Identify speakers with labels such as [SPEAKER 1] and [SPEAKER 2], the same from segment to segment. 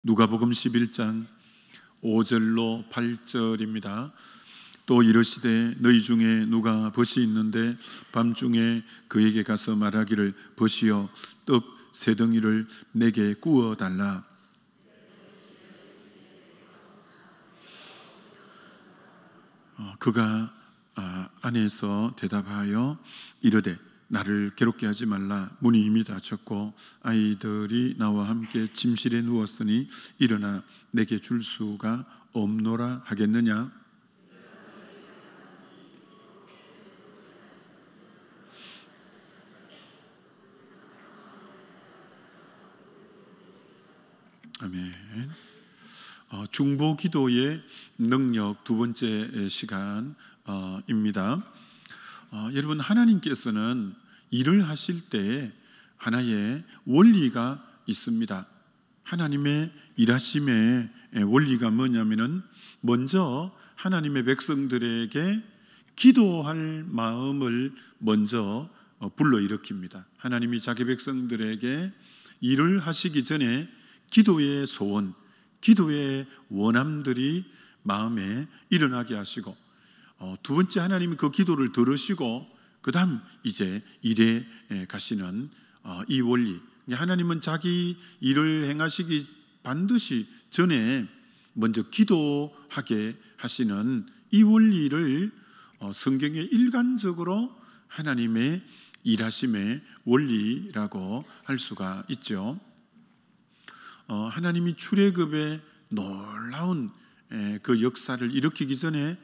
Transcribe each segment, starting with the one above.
[SPEAKER 1] 누가복음 11장 5절로 8절입니다. 또 이르시되 너희 중에 누가 벗이 있는데 밤중에 그에게 가서 말하기를 벗이여 떡 세 덩이를 내게 구워 달라. 그가 안에서 대답하여 이르되 나를 괴롭게 하지 말라. 문이 이미 닫혔고 아이들이 나와 함께 침실에 누웠으니 일어나 내게 줄 수가 없노라 하겠느냐. 아멘. 중보기도의 능력 두 번째 시간입니다. 여러분, 하나님께서는 일을 하실 때 하나의 원리가 있습니다. 하나님의 일하심의 원리가 뭐냐면은 먼저 하나님의 백성들에게 기도할 마음을 먼저 불러일으킵니다. 하나님이 자기 백성들에게 일을 하시기 전에 기도의 소원, 기도의 원함들이 마음에 일어나게 하시고, 두 번째 하나님이 그 기도를 들으시고 그 다음 이제 일에 가시는 이 원리, 하나님은 자기 일을 행하시기 반드시 전에 먼저 기도하게 하시는 이 원리를 성경에 일관적으로 하나님의 일하심의 원리라고 할 수가 있죠. 하나님이 출애굽의 놀라운 그 역사를 일으키기 전에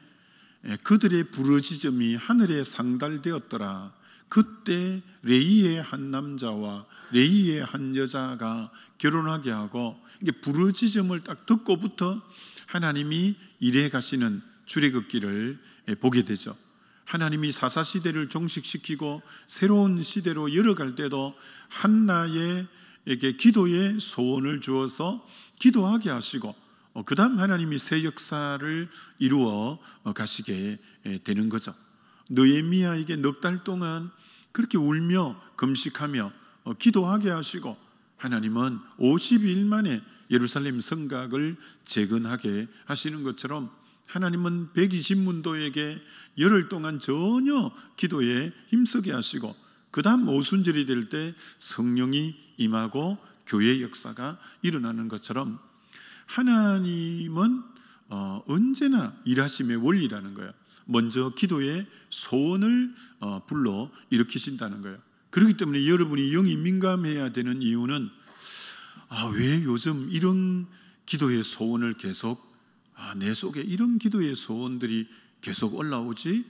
[SPEAKER 1] 그들의 부르짖음이 하늘에 상달되었더라. 그때 레위의 한 남자와 레위의 한 여자가 결혼하게 하고, 이게 부르짖음을 딱 듣고부터 하나님이 일해 가시는 출애굽기를 보게 되죠. 하나님이 사사시대를 종식시키고 새로운 시대로 열어갈 때도 한나에게 기도의 소원을 주어서 기도하게 하시고, 그 다음 하나님이 새 역사를 이루어 가시게 되는 거죠. 느헤미야에게 넉 달 동안 그렇게 울며 금식하며 기도하게 하시고, 하나님은 50일 만에 예루살렘 성곽을 재건하게 하시는 것처럼 하나님은 120문도에게 열흘 동안 전혀 기도에 힘쓰게 하시고, 그 다음 오순절이 될 때 성령이 임하고 교회 역사가 일어나는 것처럼 하나님은 언제나 일하심의 원리라는 거예요. 먼저 기도의 소원을 불러 일으키신다는 거예요. 그렇기 때문에 여러분이 영이 민감해야 되는 이유는 왜 요즘 이런 기도의 소원을 계속 내 속에 이런 기도의 소원들이 계속 올라오지?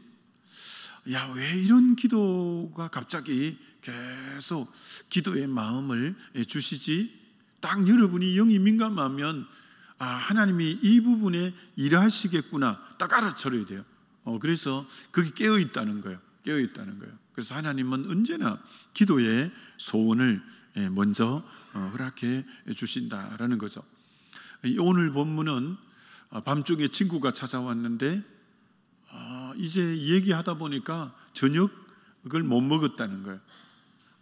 [SPEAKER 1] 왜 이런 기도가 갑자기 계속 기도의 마음을 주시지? 딱 여러분이 영이 민감하면 하나님이 이 부분에 일하시겠구나 딱 알아차려야 돼요. 그래서 그게 깨어있다는 거예요. 깨어있다는 거예요. 그래서 하나님은 언제나 기도의 소원을 먼저 허락해 주신다라는 거죠. 오늘 본문은 밤중에 친구가 찾아왔는데 이제 얘기하다 보니까 저녁을 못 먹었다는 거예요.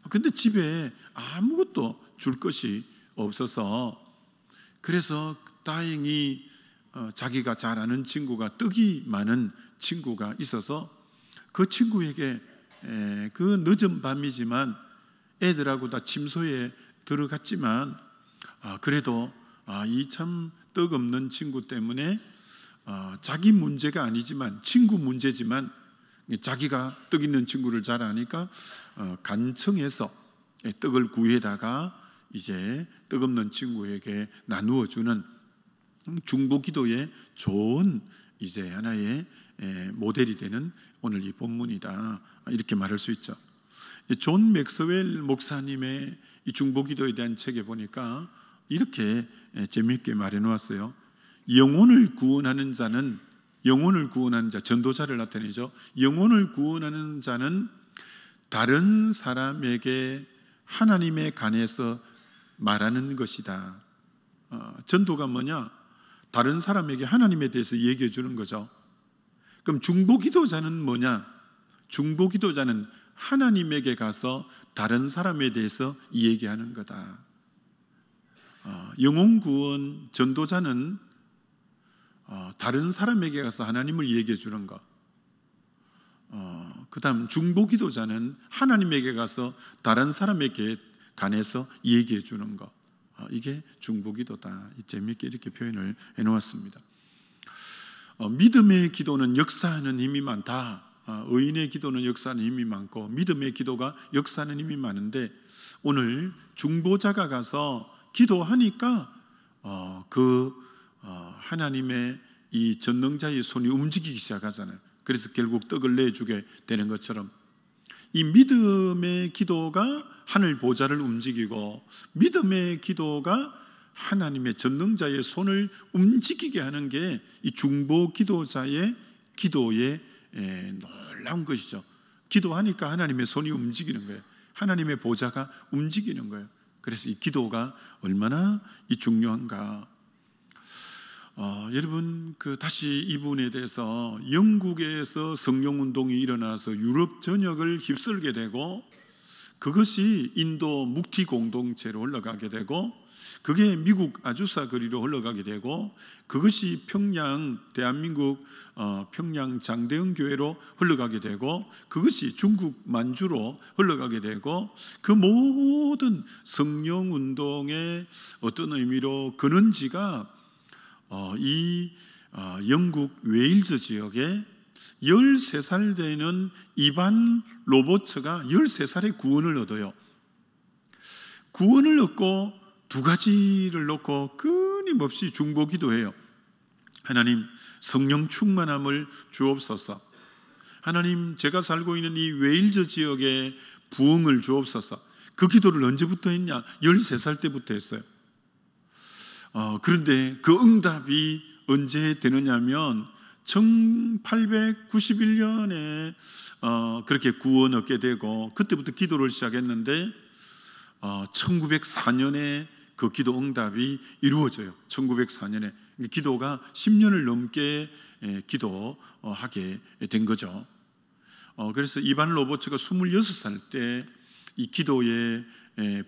[SPEAKER 1] 근데 집에 아무것도 줄 것이 없어서, 그래서 다행히 자기가 잘 아는 친구가 떡이 많은 친구가 있어서 그 친구에게 그 늦은 밤이지만 애들하고 다 침소에 들어갔지만 그래도 이 참 떡 없는 친구 때문에 자기 문제가 아니지만 친구 문제지만 자기가 떡 있는 친구를 잘 아니까 간청해서 떡을 구해다가 이제 떡 없는 친구에게 나누어 주는 중보기도의 좋은 이제 하나의 모델이 되는 오늘 이 본문이다, 이렇게 말할 수 있죠. 존 맥스웰 목사님의 이 중보기도에 대한 책에 보니까 이렇게 재미있게 말해 놓았어요. 영혼을 구원하는 자는, 영혼을 구원하는 자, 전도자를 나타내죠. 영혼을 구원하는 자는 다른 사람에게 하나님에 관해서 말하는 것이다. 전도가 뭐냐? 다른 사람에게 하나님에 대해서 얘기해 주는 거죠. 그럼 중보기도자는 뭐냐? 중보기도자는 하나님에게 가서 다른 사람에 대해서 얘기하는 거다. 영혼 구원 전도자는 다른 사람에게 가서 하나님을 얘기해 주는 것. 그 다음 중보기도자는 하나님에게 가서 다른 사람에게 관해서 얘기해 주는 것. 이게 중보기도다. 재미있게 이렇게 표현을 해놓았습니다. 믿음의 기도는 역사하는 힘이 많다. 의인의 기도는 역사하는 힘이 많고 믿음의 기도가 역사하는 힘이 많은데, 오늘 중보자가 가서 기도하니까 하나님의 이 전능자의 손이 움직이기 시작하잖아요. 그래서 결국 떡을 내주게 되는 것처럼 이 믿음의 기도가 하늘 보좌를 움직이고, 믿음의 기도가 하나님의 전능자의 손을 움직이게 하는 게 이 중보 기도자의 기도의 놀라운 것이죠. 기도하니까 하나님의 손이 움직이는 거예요. 하나님의 보좌가 움직이는 거예요. 그래서 이 기도가 얼마나 중요한가. 여러분, 다시 이 부분에 대해서 영국에서 성령운동이 일어나서 유럽 전역을 휩쓸게 되고, 그것이 인도 묵티 공동체로 흘러가게 되고, 그게 미국 아주사 거리로 흘러가게 되고, 그것이 평양 대한민국 평양 장대영 교회로 흘러가게 되고, 그것이 중국 만주로 흘러가게 되고, 그 모든 성령운동의 어떤 의미로 근원지가 이 영국 웨일즈 지역에 13살 되는 이반 로버츠가 13살에 구원을 얻어요. 구원을 얻고 두 가지를 놓고 끊임없이 중보 기도해요. 하나님, 성령 충만함을 주옵소서. 하나님, 제가 살고 있는 이 웨일즈 지역에 부흥을 주옵소서. 그 기도를 언제부터 했냐? 13살 때부터 했어요. 그런데 그 응답이 언제 되느냐면 1891년에 그렇게 구원 얻게 되고, 그때부터 기도를 시작했는데 1904년에 그 기도 응답이 이루어져요. 1904년에 기도가 10년을 넘게 기도하게 된 거죠. 그래서 이반 로버츠가 26살 때 이 기도에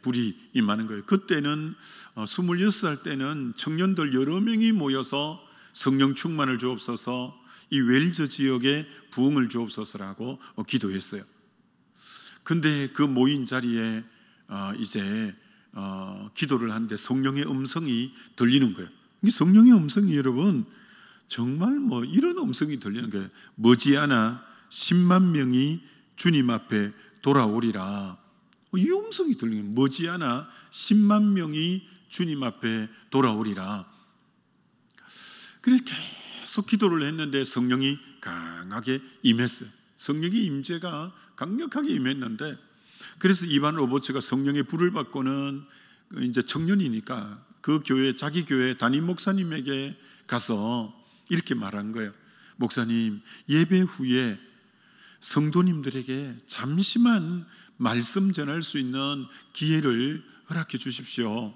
[SPEAKER 1] 불이 임하는 거예요. 그때는 26살 때는 청년들 여러 명이 모여서 성령 충만을 주옵소서, 이 웰즈 지역에 부흥을 주옵소서라고 기도했어요. 근데 그 모인 자리에 이제 기도를 하는데 성령의 음성이 들리는 거예요. 이 성령의 음성이 여러분 정말 이런 음성이 들리는 거예요. 머지않아 10만 명이 주님 앞에 돌아오리라. 이 음성이 들리는 거예요. 머지않아 10만 명이 주님 앞에 돌아오리라. 그래서 계속 기도를 했는데 성령이 강하게 임했어요. 성령의 임재가 강력하게 임했는데, 그래서 이반 로버츠가 성령의 불을 받고는 이제 청년이니까 그 교회, 자기 교회 담임 목사님에게 가서 이렇게 말한 거예요. 목사님, 예배 후에 성도님들에게 잠시만 말씀 전할 수 있는 기회를 허락해 주십시오.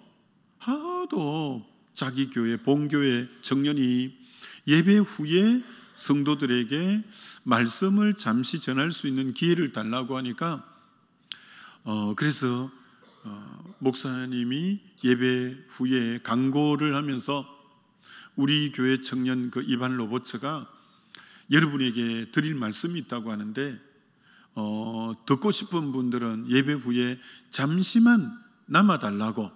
[SPEAKER 1] 하도 자기 교회, 본교회 청년이 예배 후에 성도들에게 말씀을 잠시 전할 수 있는 기회를 달라고 하니까 그래서 목사님이 예배 후에 강고를 하면서 우리 교회 청년 그 이반 로버츠가 여러분에게 드릴 말씀이 있다고 하는데, 듣고 싶은 분들은 예배 후에 잠시만 남아달라고.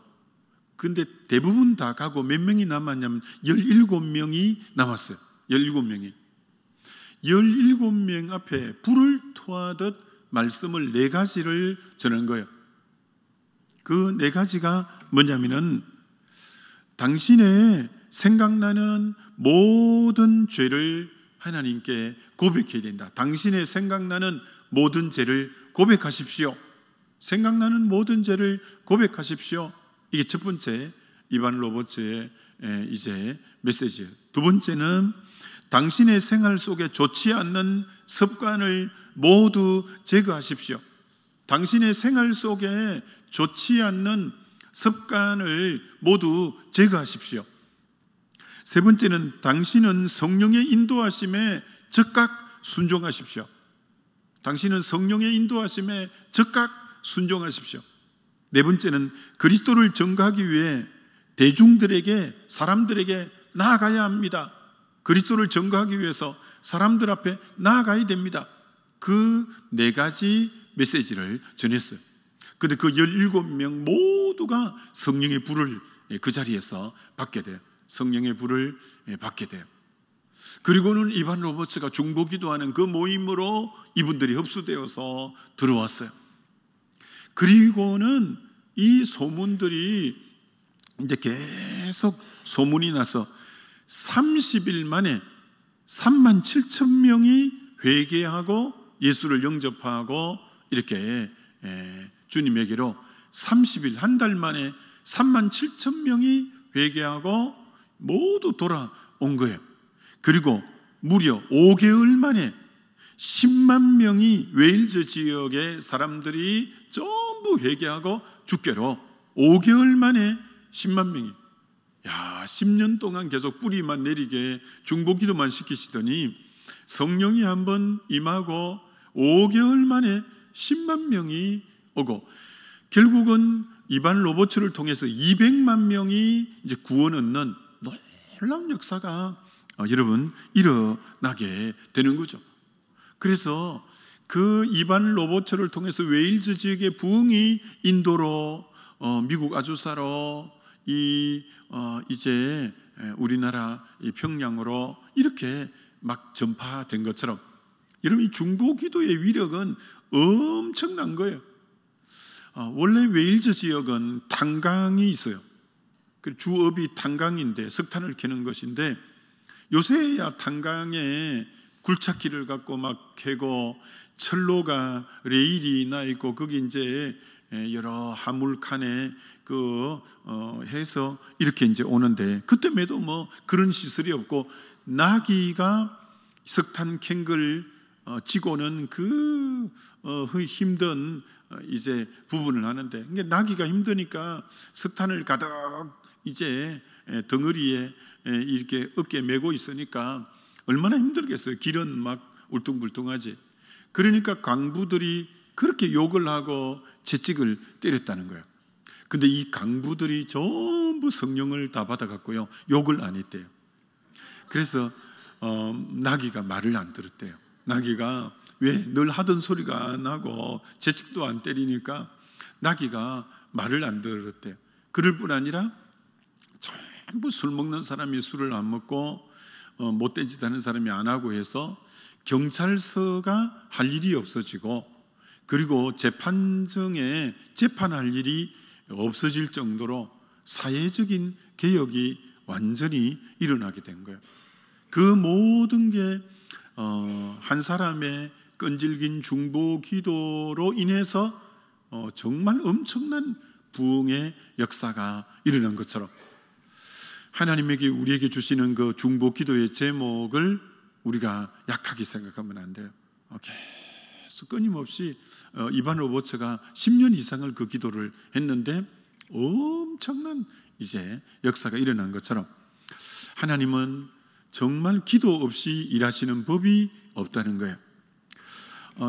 [SPEAKER 1] 근데 대부분 다 가고 몇 명이 남았냐면 17명이 남았어요. 17명이 17명 앞에 불을 토하듯 말씀을 4가지를 전한 거예요. 그 4가지가 뭐냐면은, 당신의 생각나는 모든 죄를 하나님께 고백해야 된다. 당신의 생각나는 모든 죄를 고백하십시오. 생각나는 모든 죄를 고백하십시오. 이게 첫 번째 이반 로버츠의 이제 메시지예요. 두 번째는 당신의 생활 속에 좋지 않는 습관을 모두 제거하십시오. 당신의 생활 속에 좋지 않는 습관을 모두 제거하십시오. 세 번째는 당신은 성령의 인도하심에 즉각 순종하십시오. 당신은 성령의 인도하심에 즉각 순종하십시오. 네 번째는 그리스도를 전가하기 위해 대중들에게, 사람들에게 나아가야 합니다. 그리스도를 전거하기 위해서 사람들 앞에 나아가야 됩니다. 그 네 가지 메시지를 전했어요. 그런데 그 17명 모두가 성령의 불을 그 자리에서 받게 돼요. 성령의 불을 받게 돼요. 그리고는 이반 로버츠가 중보 기도하는 그 모임으로 이분들이 흡수되어서 들어왔어요. 그리고는 이 소문들이 이제 계속 소문이 나서 30일 만에 37,000명이 회개하고 예수를 영접하고 이렇게 주님에게로 30일, 한 달 만에 37,000명이 회개하고 모두 돌아온 거예요. 그리고 무려 5개월 만에 10만 명이 웨일즈 지역의 사람들이 전부 회개하고 주께로 5개월 만에 10만 명이, 10년 동안 계속 뿌리만 내리게 중보 기도만 시키시더니 성령이 한번 임하고 5개월 만에 10만 명이 오고, 결국은 이반 로버츠를 통해서 200만 명이 이제 구원 얻는 놀라운 역사가 여러분 일어나게 되는 거죠. 그래서 그 이반 로버츠를 통해서 웨일즈 지역의 부흥이 인도로, 미국 아주사로, 이제 우리나라 이 평양으로 이렇게 막 전파된 것처럼, 여러분 이 중보 기도의 위력은 엄청난 거예요. 원래 웨일즈 지역은 탄광이 있어요. 주업이 탄광인데, 석탄을 캐는 것인데, 요새야 탄광에 굴착기를 갖고 막 캐고 철로가 레일이 나 있고 거기 이제 여러 화물칸에 해서 이렇게 이제 오는데, 그때에도 뭐 그런 시설이 없고 나귀가 석탄 캔걸 지고는 그 힘든 이제 부분을 하는데, 나귀가 힘드니까 석탄을 가득 이제 덩어리에 이렇게 어깨에 메고 있으니까 얼마나 힘들겠어요. 길은 막 울퉁불퉁하지. 그러니까 강부들이 그렇게 욕을 하고 채찍을 때렸다는 거예요. 근데 이 강부들이 전부 성령을 다 받아갔고요, 욕을 안 했대요. 그래서 나귀가 말을 안 들었대요. 나귀가 왜 늘 하던 소리가 안 하고 채찍도 안 때리니까 나귀가 말을 안 들었대요. 그럴 뿐 아니라 전부 술 먹는 사람이 술을 안 먹고 못된 짓 하는 사람이 안 하고 해서 경찰서가 할 일이 없어지고, 그리고 재판정에 재판할 일이 없어질 정도로 사회적인 개혁이 완전히 일어나게 된 거예요. 그 모든 게 한 사람의 끈질긴 중보 기도로 인해서 정말 엄청난 부흥의 역사가 일어난 것처럼, 하나님에게 우리에게 주시는 그 중보 기도의 제목을 우리가 약하게 생각하면 안 돼요. 계속 끊임없이 이반 로버츠가 10년 이상을 그 기도를 했는데 엄청난 이제 역사가 일어난 것처럼, 하나님은 정말 기도 없이 일하시는 법이 없다는 거예요.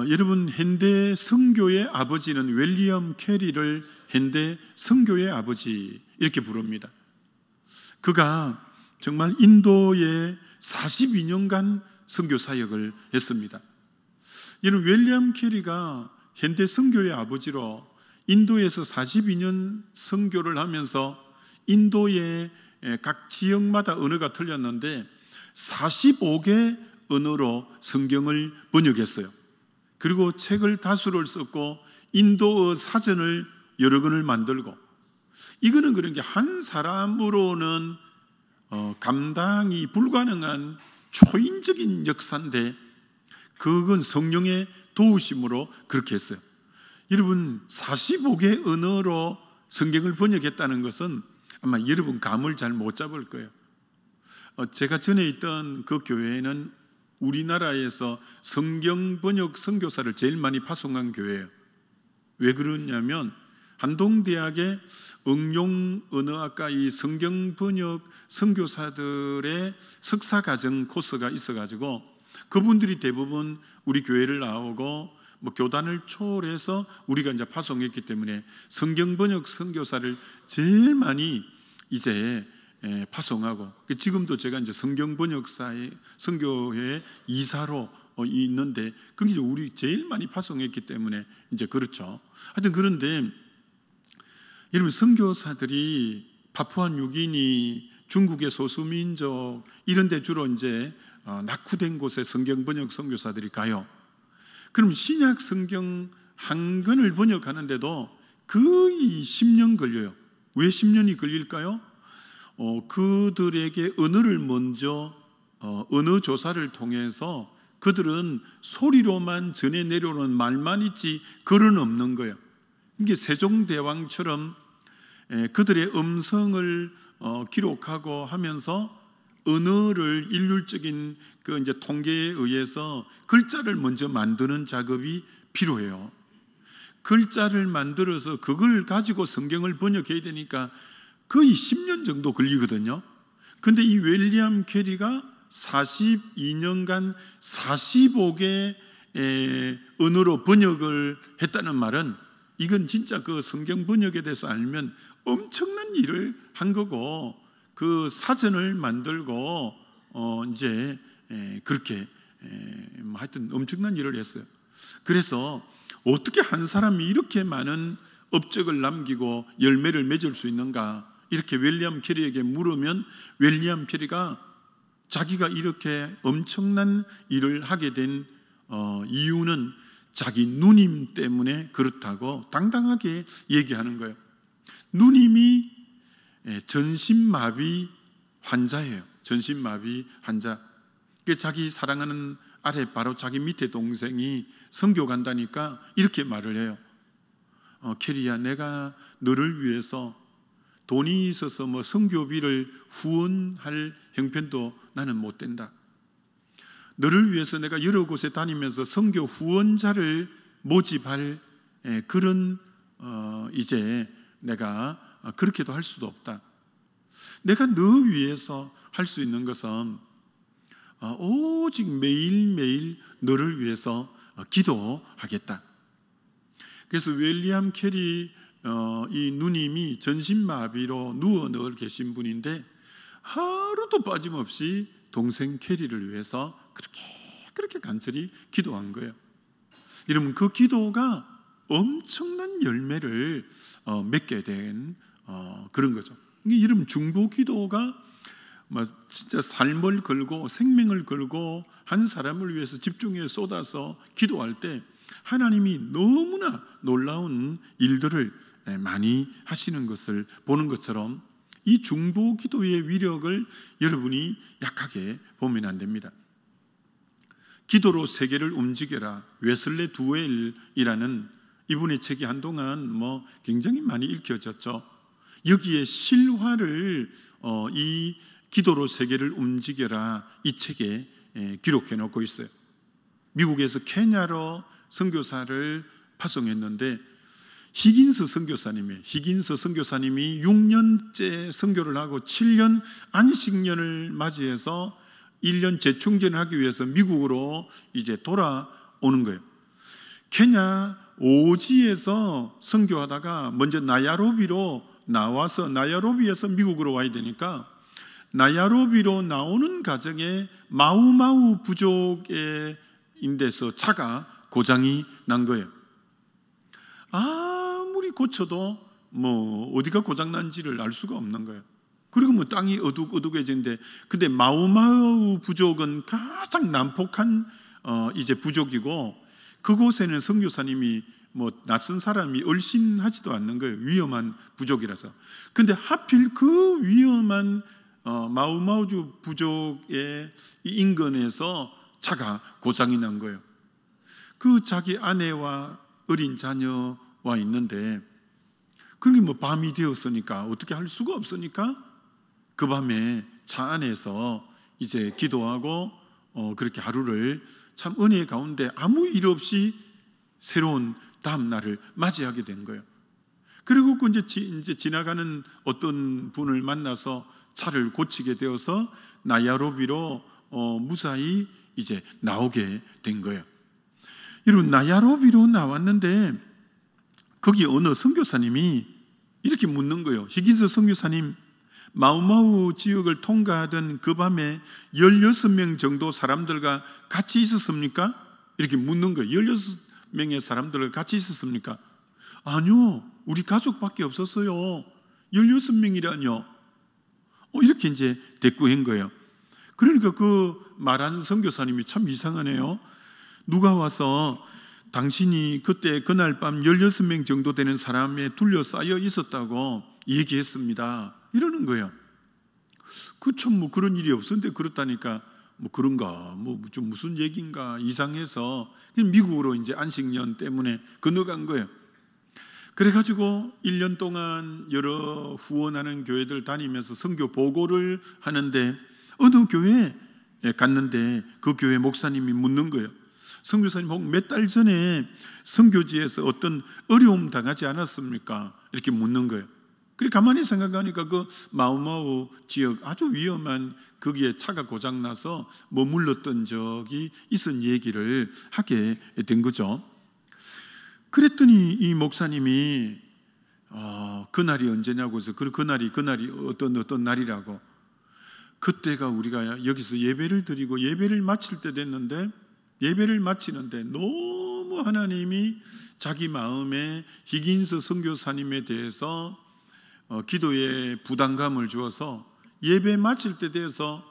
[SPEAKER 1] 여러분, 현대 선교의 아버지는 윌리엄 캐리를 현대 선교의 아버지 이렇게 부릅니다. 그가 정말 인도에 42년간 선교 사역을 했습니다. 여러분, 윌리엄 캐리가 현대 선교의 아버지로 인도에서 42년 선교를 하면서 인도의 각 지역마다 언어가 틀렸는데 45개 언어로 성경을 번역했어요. 그리고 책을 다수를 썼고 인도어 사전을 여러 권을 만들고, 이거는 그런 게 한 사람으로는 감당이 불가능한 초인적인 역사인데, 그건 성령의 도우심으로 그렇게 했어요. 여러분, 45개 언어로 성경을 번역했다는 것은 아마 여러분 감을 잘 못 잡을 거예요. 제가 전에 있던 그 교회는 우리나라에서 성경 번역 선교사를 제일 많이 파송한 교회예요. 왜 그러냐면 한동대학의 응용언어학과 이 성경 번역 선교사들의 석사과정 코스가 있어가지고 그분들이 대부분 우리 교회를 나오고 뭐 교단을 초월해서 우리가 이제 파송했기 때문에 성경 번역 선교사를 제일 많이 이제 파송하고, 지금도 제가 이제 성경번역사의 선교회 이사로 있는데 그게 우리 제일 많이 파송했기 때문에 이제 그렇죠. 하여튼 그런데 여러분, 선교사들이 파푸아뉴기니, 중국의 소수민족 이런 데 주로 이제 낙후된 곳에 성경번역 선교사들이 가요. 그럼 신약 성경 한 권을 번역하는데도 거의 10년 걸려요. 왜 10년이 걸릴까요? 그들에게 언어를 먼저 언어 조사를 통해서 그들은 소리로만 전해 내려오는 말만 있지 글은 없는 거예요. 이게 세종대왕처럼 그들의 음성을 기록하고 하면서 언어를 일률적인 그 이제 통계에 의해서 글자를 먼저 만드는 작업이 필요해요. 글자를 만들어서 그걸 가지고 성경을 번역해야 되니까 거의 10년 정도 걸리거든요. 근데 이 윌리엄 캐리가 42년간 45개 언어로 번역을 했다는 말은, 이건 진짜 그 성경 번역에 대해서 알면 엄청난 일을 한 거고, 그 사전을 만들고 이제 그렇게 하여튼 엄청난 일을 했어요. 그래서 어떻게 한 사람이 이렇게 많은 업적을 남기고 열매를 맺을 수 있는가, 이렇게 윌리엄 캐리에게 물으면 윌리엄 캐리가 자기가 이렇게 엄청난 일을 하게 된 이유는 자기 누님 때문에 그렇다고 당당하게 얘기하는 거예요. 누님이 전신마비 환자예요. 전신마비 환자. 자기 사랑하는 아래 바로 자기 밑에 동생이 선교 간다니까 이렇게 말을 해요. 캐리야, 내가 너를 위해서 돈이 있어서 뭐 선교비를 후원할 형편도 나는 못 된다. 너를 위해서 내가 여러 곳에 다니면서 선교 후원자를 모집할 그런 이제 내가 그렇게도 할 수도 없다. 내가 너 위해서 할 수 있는 것은 오직 매일매일 너를 위해서 기도하겠다. 그래서 윌리엄 캐리 이 누님이 전신마비로 누워 늘 계신 분인데 하루도 빠짐없이 동생 캐리를 위해서 그렇게 간절히 기도한 거예요. 여러분, 그 기도가 엄청난 열매를 맺게 된 그런 거죠. 여러분, 중보 기도가 진짜 삶을 걸고 생명을 걸고 한 사람을 위해서 집중해 쏟아서 기도할 때 하나님이 너무나 놀라운 일들을 많이 하시는 것을 보는 것처럼 이 중보 기도의 위력을 여러분이 약하게 보면 안 됩니다. 기도로 세계를 움직여라, 웨슬레 두웰이라는 이분의 책이 한동안 굉장히 많이 읽혀졌죠. 여기에 실화를 이 기도로 세계를 움직여라 이 책에 기록해 놓고 있어요. 미국에서 케냐로 선교사를 파송했는데 히긴스 선교사님이 6년째 선교를 하고 7년 안식년을 맞이해서 1년 재충전을 하기 위해서 미국으로 이제 돌아오는 거예요. 케냐 오지에서 선교하다가 먼저 나야로비로 나와서 나야로비에서 미국으로 와야 되니까 나야로비로 나오는 과정에 마우마우 부족의 인데서 차가 고장이 난 거예요. 아무리 고쳐도 어디가 고장난지를 알 수가 없는 거예요. 그리고 땅이 어둑어둑해지는데, 근데 마우마우 부족은 가장 난폭한 이제 부족이고, 그곳에는 선교사님이 낯선 사람이 얼씬하지도 않는 거예요. 위험한 부족이라서. 근데 하필 그 위험한 마우마우주 부족의 인근에서 차가 고장이 난 거예요. 그 자기 아내와 어린 자녀와 있는데, 그게 밤이 되었으니까 어떻게 할 수가 없으니까 그 밤에 차 안에서 이제 기도하고 그렇게 하루를 참 은혜 가운데 아무 일 없이 새로운 다음 날을 맞이하게 된 거예요. 그리고 이제 지나가는 어떤 분을 만나서 차를 고치게 되어서 나야로비로 무사히 이제 나오게 된 거예요. 여러분, 나야로비로 나왔는데 거기 어느 선교사님이 이렇게 묻는 거예요. 히긴스 선교사님, 마우마우 지역을 통과하던 그 밤에 16명 정도 사람들과 같이 있었습니까? 이렇게 묻는 거예요. 16명의 사람들과 같이 있었습니까? 아니요, 우리 가족밖에 없었어요. 16명이라뇨. 이렇게 이제 대꾸한 거예요. 그러니까 그 말하는 선교사님이 참 이상하네요. 누가 와서 당신이 그때 그날 밤 16명 정도 되는 사람에 둘러싸여 있었다고 얘기했습니다, 이러는 거예요. 그쵸, 뭐 그런 일이 없었는데 그렇다니까 뭐 그런가, 뭐 좀 무슨 얘기인가 이상해서 미국으로 이제 안식년 때문에 건너간 거예요. 그래가지고 1년 동안 여러 후원하는 교회들 다니면서 선교 보고를 하는데 어느 교회에 갔는데 그 교회 목사님이 묻는 거예요. 선교사님, 혹 몇 달 전에 선교지에서 어떤 어려움 당하지 않았습니까? 이렇게 묻는 거예요. 그래 가만히 생각하니까 그 마우마우 지역 아주 위험한 거기에 차가 고장나서 머물렀던 적이 있은 얘기를 하게 된 거죠. 그랬더니 이 목사님이 그날이 언제냐고 해서 그날이 어떤 날이라고, 그때가 우리가 여기서 예배를 드리고 예배를 마칠 때 됐는데, 예배를 마치는데 너무 하나님이 자기 마음에 히긴스 선교사님에 대해서 기도에 부담감을 주어서 예배 마칠 때 돼서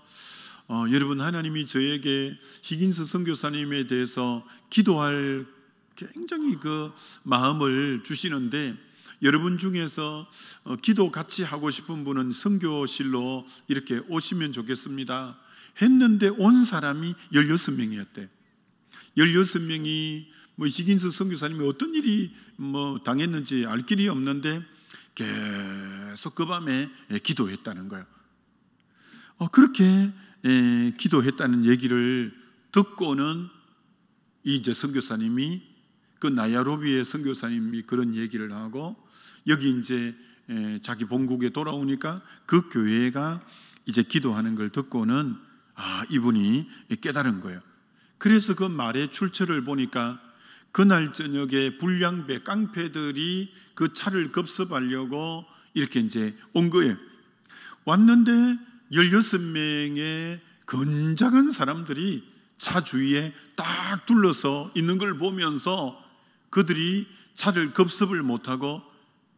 [SPEAKER 1] 여러분, 하나님이 저에게 히긴스 선교사님에 대해서 기도할 굉장히 그 마음을 주시는데, 여러분 중에서 기도 같이 하고 싶은 분은 선교실로 이렇게 오시면 좋겠습니다 했는데 온 사람이 16명이었대. 16명이 뭐 히긴스 선교사님이 어떤 일이 뭐 당했는지 알 길이 없는데 계속 그 밤에 기도했다는 거예요. 그렇게 기도했다는 얘기를 듣고는 이제 선교사님이, 그 나야로비의 선교사님이 그런 얘기를 하고, 여기 이제 자기 본국에 돌아오니까 그 교회가 이제 기도하는 걸 듣고는 이분이 깨달은 거예요. 그래서 그 말의 출처를 보니까 그날 저녁에 불량배, 깡패들이 그 차를 급습하려고 이렇게 이제 온 거예요. 왔는데 16명의 건장한 사람들이 차 주위에 딱 둘러서 있는 걸 보면서 그들이 차를 급습을 못하고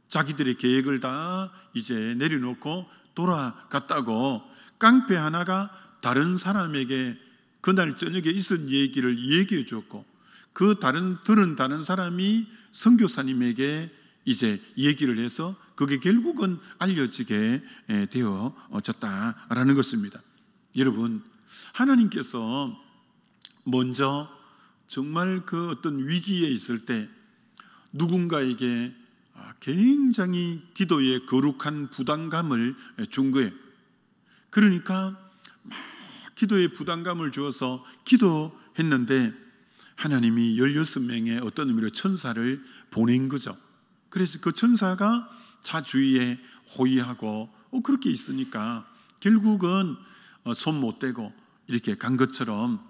[SPEAKER 1] 자기들의 계획을 다 이제 내려놓고 돌아갔다고, 깡패 하나가 다른 사람에게 그날 저녁에 있은 얘기를 얘기해 줬고, 그 들은 다른 사람이 선교사님에게 이제 얘기를 해서 그게 결국은 알려지게 되어졌다라는 것입니다. 여러분, 하나님께서 먼저 정말 그 어떤 위기에 있을 때 누군가에게 굉장히 기도에 거룩한 부담감을 준 거예요. 그러니까 막 기도에 부담감을 주어서 기도했는데 하나님이 16명의 어떤 의미로 천사를 보낸 거죠. 그래서 그 천사가 차 주위에 호위하고 그렇게 있으니까 결국은 손 못 대고 이렇게 간 것처럼,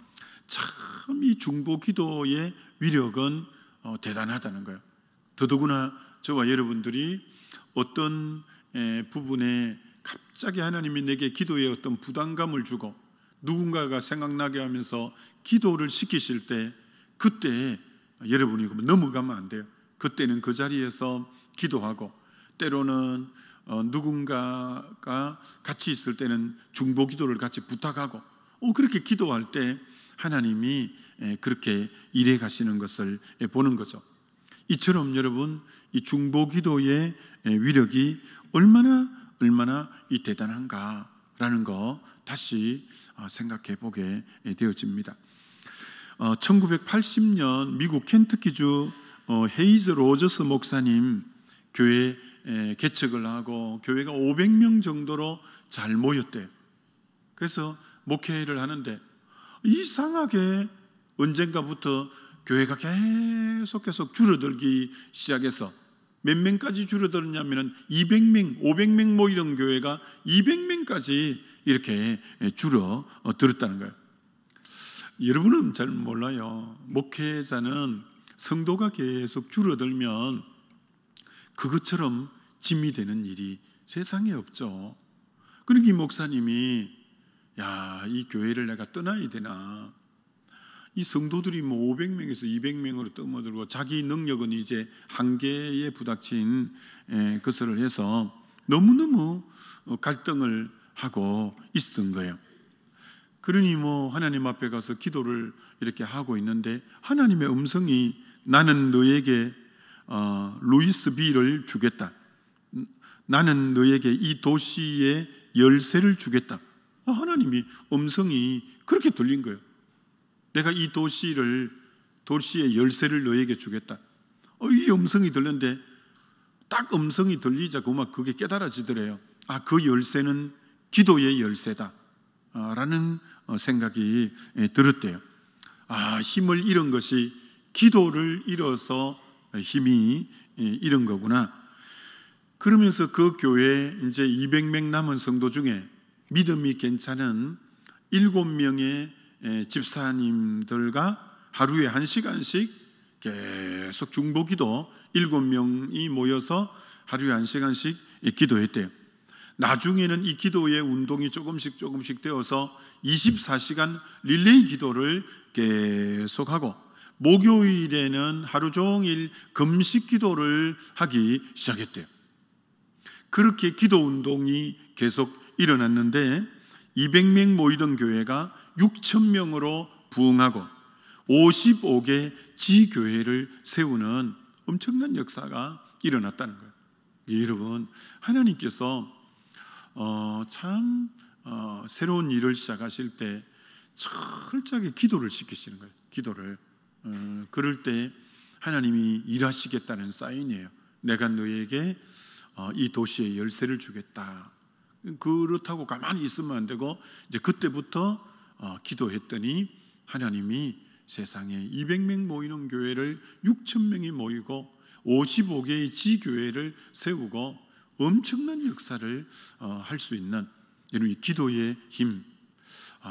[SPEAKER 1] 참 이 중보 기도의 위력은 대단하다는 거예요. 더더구나 저와 여러분들이 어떤 부분에 갑자기 하나님이 내게 기도에 어떤 부담감을 주고 누군가가 생각나게 하면서 기도를 시키실 때, 그때 여러분이 넘어가면 안 돼요. 그때는 그 자리에서 기도하고, 때로는 누군가가 같이 있을 때는 중보 기도를 같이 부탁하고, 그렇게 기도할 때 하나님이 그렇게 일해 가시는 것을 보는 거죠. 이처럼 여러분, 이 중보 기도의 위력이 얼마나 이 대단한가라는 거 다시 생각해 보게 되어집니다. 1980년 미국 켄터키주 헤이즈 로저스 목사님 교회 개척을 하고 교회가 500명 정도로 잘 모였대요. 그래서 목회를 하는데 이상하게 언젠가부터 교회가 계속 줄어들기 시작해서 몇 명까지 줄어들었냐면 200명, 500명 모이던 교회가 200명까지 이렇게 줄어들었다는 거예요. 여러분은 잘 몰라요. 목회자는 성도가 계속 줄어들면 그것처럼 짐이 되는 일이 세상에 없죠. 그러니까 이 목사님이 이 교회를 내가 떠나야 되나? 이 성도들이 500명에서 200명으로 떠모들고 자기 능력은 이제 한계에 부닥친 것을 해서 너무너무 갈등을 하고 있었던 거예요. 그러니 하나님 앞에 가서 기도를 이렇게 하고 있는데 하나님의 음성이 나는 너에게 루이스빌을 주겠다. 나는 너에게 이 도시의 열쇠를 주겠다. 하나님이 음성이 그렇게 들린 거예요. 내가 이 도시의 열쇠를 너에게 주겠다. 이 음성이 들렸는데 딱 음성이 들리자 그게 깨달아지더래요. 그 열쇠는 기도의 열쇠다 라는 생각이 들었대요. 힘을 잃은 것이 기도를 잃어서 힘이 잃은 거구나. 그러면서 그 교회 이제 200명 남은 성도 중에 믿음이 괜찮은 7명의 집사님들과 하루에 1시간씩 계속 중보기도 7명이 모여서 하루에 1시간씩 기도했대요. 나중에는 이 기도의 운동이 조금씩 되어서 24시간 릴레이 기도를 계속하고 목요일에는 하루 종일 금식 기도를 하기 시작했대요. 그렇게 기도 운동이 계속 일어났는데 200명 모이던 교회가 6,000명으로 부흥하고 55개 지교회를 세우는 엄청난 역사가 일어났다는 거예요. 여러분, 하나님께서 새로운 일을 시작하실 때 철저하게 기도를 시키시는 거예요. 기도를. 그럴 때 하나님이 일하시겠다는 사인이에요. 내가 너에게 이 도시의 열쇠를 주겠다. 그렇다고 가만히 있으면 안 되고 이제 그때부터 기도했더니 하나님이 세상에 200명 모이는 교회를 6,000명이 모이고 55개의 지교회를 세우고 엄청난 역사를 할 수 있는 이 기도의 힘,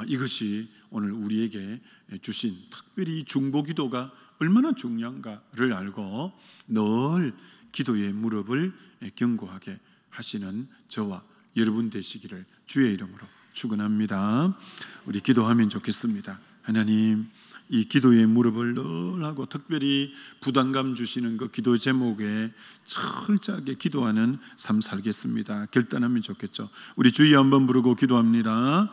[SPEAKER 1] 이것이 오늘 우리에게 주신 특별히 중보기도가 얼마나 중요한가를 알고 늘 기도의 무릎을 견고하게 하시는 저와 여러분 되시기를 주의 이름으로 축원합니다. 우리 기도하면 좋겠습니다. 하나님, 이 기도의 무릎을 늘 하고 특별히 부담감 주시는 그 기도 제목에 철저하게 기도하는 삶 살겠습니다. 결단하면 좋겠죠. 우리 주의 한번 부르고 기도합니다.